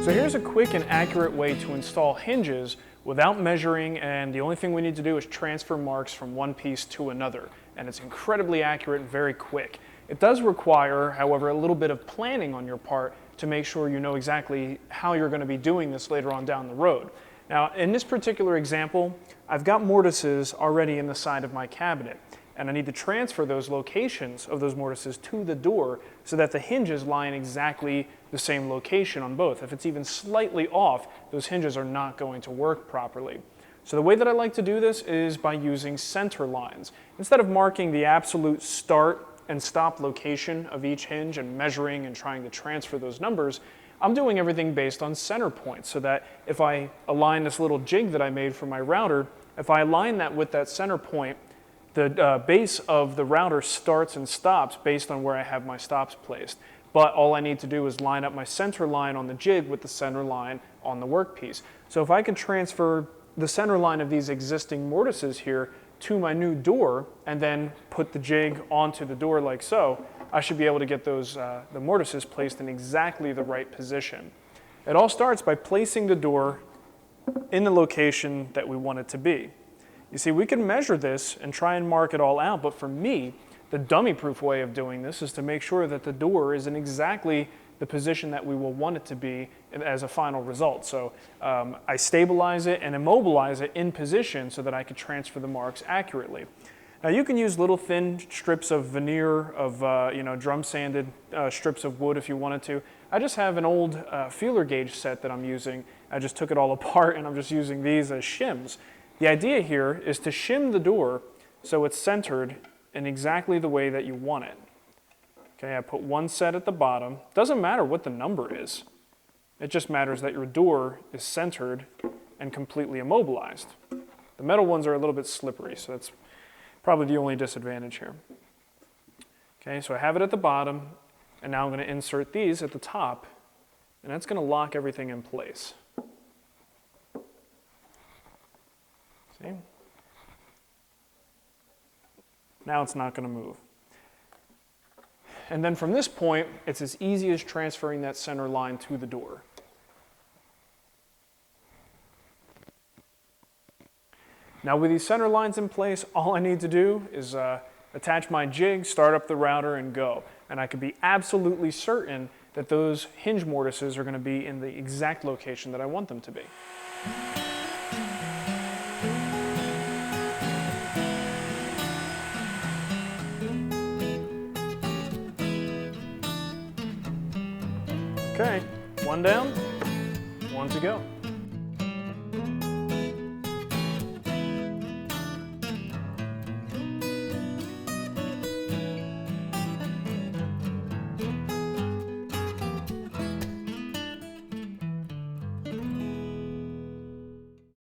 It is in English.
So here's a quick and accurate way to install hinges without measuring, and the only thing we need to do is transfer marks from one piece to another. And it's incredibly accurate and very quick. It does require, however, a little bit of planning on your part to make sure you know exactly how you're going to be doing this later on down the road. Now, in this particular example, I've got mortises already in the side of my cabinet, and I need to transfer those locations of those mortises to the door so that the hinges lie in exactly the same location on both. If it's even slightly off, those hinges are not going to work properly. So the way that I like to do this is by using center lines. Instead of marking the absolute start and stop location of each hinge and measuring and trying to transfer those numbers, I'm doing everything based on center points, so that if I align this little jig that I made for my router, if I align that with that center point, the base of the router starts and stops based on where I have my stops placed. But all I need to do is line up my center line on the jig with the center line on the workpiece. So if I can transfer the center line of these existing mortises here to my new door and then put the jig onto the door like so, I should be able to get those the mortises placed in exactly the right position. It all starts by placing the door in the location that we want it to be. You see, we can measure this and try and mark it all out, but for me, the dummy-proof way of doing this is to make sure that the door is in exactly the position that we will want it to be as a final result. So I stabilize it and immobilize it in position so that I can transfer the marks accurately. Now you can use little thin strips of veneer, of drum sanded strips of wood if you wanted to. I just have an old feeler gauge set that I'm using. I just took it all apart and I'm just using these as shims. The idea here is to shim the door so it's centered in exactly the way that you want it. Okay, I put one set at the bottom. Doesn't matter what the number is. It just matters that your door is centered and completely immobilized. The metal ones are a little bit slippery, so that's probably the only disadvantage here. Okay, so I have it at the bottom, and now I'm going to insert these at the top, and that's going to lock everything in place. See? Now it's not going to move. And then from this point, it's as easy as transferring that center line to the door. Now with these center lines in place, all I need to do is attach my jig, start up the router, and go. And I can be absolutely certain that those hinge mortises are going to be in the exact location that I want them to be. Okay, one down, one to go.